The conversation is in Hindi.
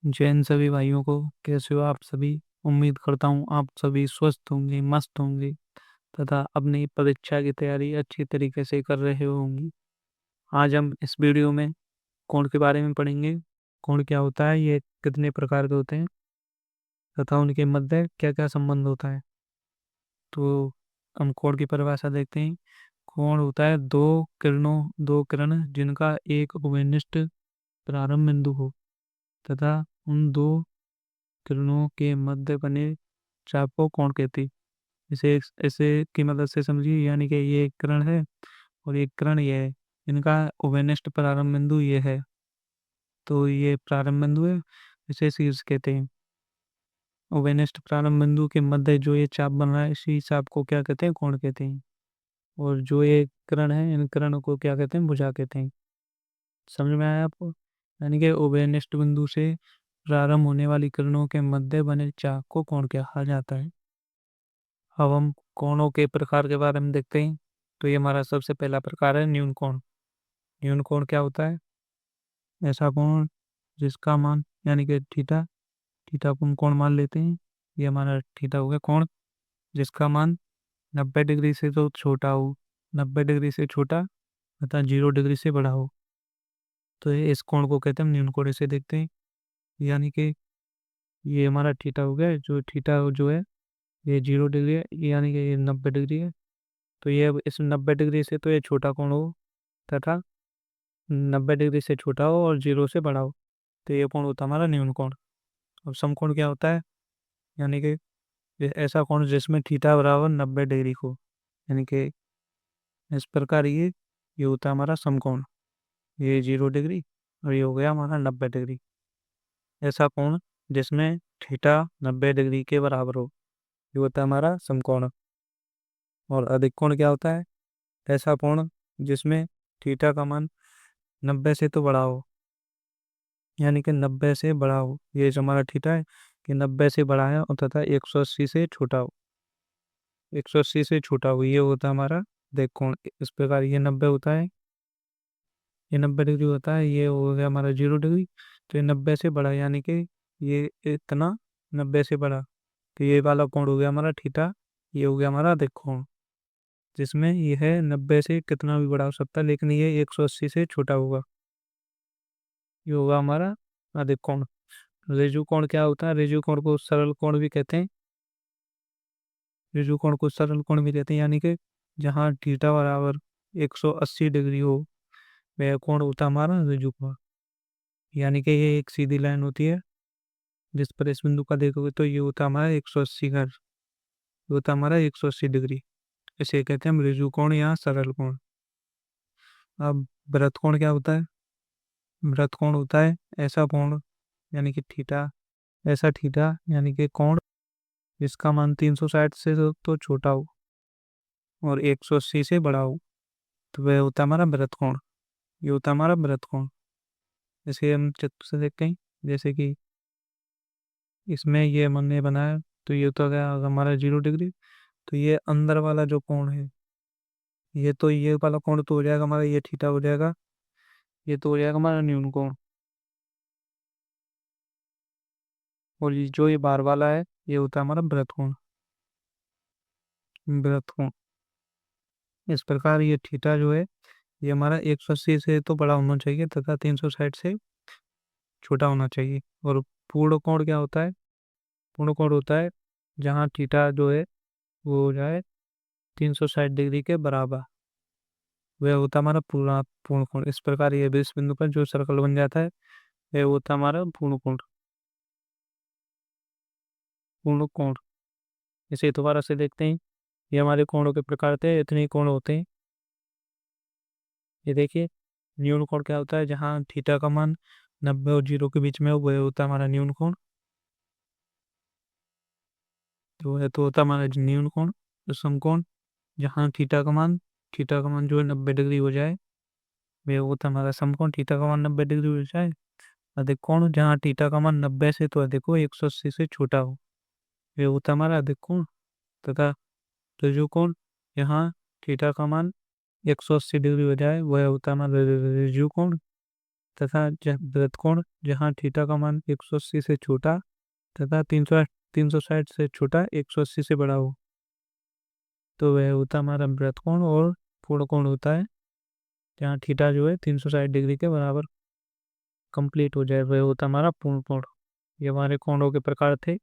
जैन सभी भाइयों को कैसे हो आप सभी। उम्मीद करता हूँ आप सभी स्वस्थ होंगे, मस्त होंगे तथा अपनी परीक्षा की तैयारी अच्छी तरीके से कर रहे होंगे। आज हम इस वीडियो में कोण के बारे में पढ़ेंगे। कोण क्या होता है, ये कितने प्रकार के होते हैं तथा उनके मध्य क्या क्या संबंध होता है। तो हम कोण की परिभाषा देखते हैं। कोण होता है दो किरण जिनका एक उभयनिष्ठ प्रारंभ बिंदु हो तथा उन दो किरणों के मध्य बने चाप को कोण कहते हैं। इसे इसे की मदद से समझिए, यानी कि ये एक किरण है और एक किरण ये है। इनका उभयनिष्ठ प्रारंभ बिंदु ये है, तो ये प्रारंभ बिंदु है, इसे शीर्ष कहते हैं। उभयनिष्ठ प्रारंभ बिंदु के मध्य जो ये चाप बन रहा है, इसी चाप को क्या कहते हैं, कोण कहते हैं। और जो ये किरण है, इन किरणों को क्या कहते हैं, भुजा कहते हैं। समझ में आया आपको। यानी कि उभयनिष्ठ बिंदु से प्रारंभ होने वाली किरणों के मध्य बने चाप को कोण कहा जाता है। अब हम कोणों के प्रकार के बारे में देखते हैं। तो ये हमारा सबसे पहला प्रकार है न्यून कोण। न्यून कोण क्या होता है? ऐसा कोण जिसका मान, यानी कि थीटा, थीटा को हम कोण मान लेते हैं। ये हमारा थीटा हो गया कोण जिसका मान 90 डिग्री से तो छोटा हो, 90 डिग्री से छोटा तथा 0 डिग्री से बड़ा हो, तो ये इस कोण को कहते हैं हम न्यून कोण। इसे देखते हैं। यानी कि ये हमारा थीटा हो गया, जो थीटा जो है ये 0 डिग्री है, यानी कि ये 90 डिग्री है। तो ये अब इस 90 डिग्री से तो ये छोटा कोण हो तथा 90 डिग्री से छोटा हो और 0 से बड़ा हो, तो ये कोण होता है हमारा न्यून कोण। अब समकोण क्या होता है? यानी कि ऐसा कोण जिसमें थीटा बराबर 90 डिग्री को, यानी कि इस प्रकार ये होता है हमारा समकोण। ये 0 डिग्री और ये हो गया हमारा 90 डिग्री। ऐसा कोण जिसमें थीटा 90 डिग्री के बराबर हो, ये होता है हमारा समकोण। और अधिक कोण क्या होता है? ऐसा कोण जिसमें थीटा का मान 90 से तो बड़ा हो, यानी कि 90 से बड़ा हो। ये जो हमारा थीटा है कि 90 से बड़ा है और तथा 180 से छोटा हो, 180 से छोटा हो, ये होता है हमारा देख कोण। इस प्रकार ये 90 होता है, ये 90 डिग्री होता है, ये हो गया हमारा 0 डिग्री। तो ये 90 से बड़ा, यानी कि ये इतना 90 से बड़ा, तो ये वाला कोण हो गया हमारा थीटा। ये हो गया हमारा देख कोण जिसमें ये है 90 से कितना भी बड़ा हो सकता है, लेकिन ये 180 से छोटा होगा। ये होगा हमारा अधिक कोण। रेजु कोण क्या होता है? रेजु कोण को सरल कोण भी कहते हैं। रेजु कोण को सरल कोण भी कहते हैं, यानी कि जहाँ थीटा बराबर 180 डिग्री हो, वह कोण होता है हमारा रेजु कोण। यानी कि ये एक सीधी लाइन होती है, जिस पर इस बिंदु का देखोगे तो ये होता है हमारा 180 का, ये होता है हमारा 180 डिग्री। इसे कहते हैं हम रेजु कोण या सरल कोण। अब वृत्त कोण क्या होता है? वृत्त कोण होता है ऐसा कोण, यानी कि थीटा, ऐसा थीटा यानी कि कोण जिसका मान 360 से तो छोटा हो और 180 से बड़ा हो, तो वह होता है हमारा वृत्त कोण। ये होता है हमारा वृत्त कोण। जैसे हम चित्र से देखते हैं, जैसे कि इसमें ये हमने बनाया, तो ये तो गया हमारा 0 डिग्री। तो ये अंदर वाला जो कोण है, ये तो ये वाला कोण तो हो जाएगा हमारा, ये थीटा हो जाएगा, ये तो हो जाएगा हमारा न्यून कोण। और ये जो ये बाहर वाला है, ये होता है हमारा वृत्त कोण। वृत्त कोण इस प्रकार ये थीटा जो है, ये हमारा 180 से तो बड़ा होना चाहिए तथा 360 से छोटा होना चाहिए। और पूर्ण कोण क्या होता है? पूर्ण कोण होता है जहाँ थीटा जो है वो हो जाए 360 डिग्री के बराबर, वह होता है हमारा पूरा पूर्ण कोण। इस प्रकार ये भी इस बिंदु पर जो सर्कल बन जाता है, वह होता है हमारा पूर्ण कोण। पूर्ण कोण इसे दोबारा से देखते हैं। ये हमारे कोणों के प्रकार थे, इतने ही कोण होते हैं। ये देखिए, न्यून कोण क्या होता है? जहाँ थीटा का मान 90 और 0 के बीच में हो, वह होता है हमारा न्यून कोण। तो है तो होता है हमारा न्यून कोण। समकोण जहाँ थीटा का मान जो है 90 डिग्री हो जाए, वे होता है हमारा समकोण। थीटा का मान 90 डिग्री हो जाए। अधिक कोण जहाँ थीटा का मान 90 से तो अधिक हो, 180 से छोटा हो, वे होता है हमारा अधिक कोण। तथा ऋजु कोण यहाँ थीटा का मान 180 डिग्री हो जाए, वह होता है हमारा ऋजु कोण। तथा वृत्तकोण जहाँ थीटा का मान 180 से छोटा तथा 360 से छोटा 180 से बड़ा हो, तो वह होता हमारा वृत्तकोण। और पूर्ण कोण होता है जहाँ थीटा जो है 360 डिग्री के बराबर कंप्लीट हो जाए, वह होता हमारा पूर्ण कोण। ये हमारे कोणों के प्रकार थे।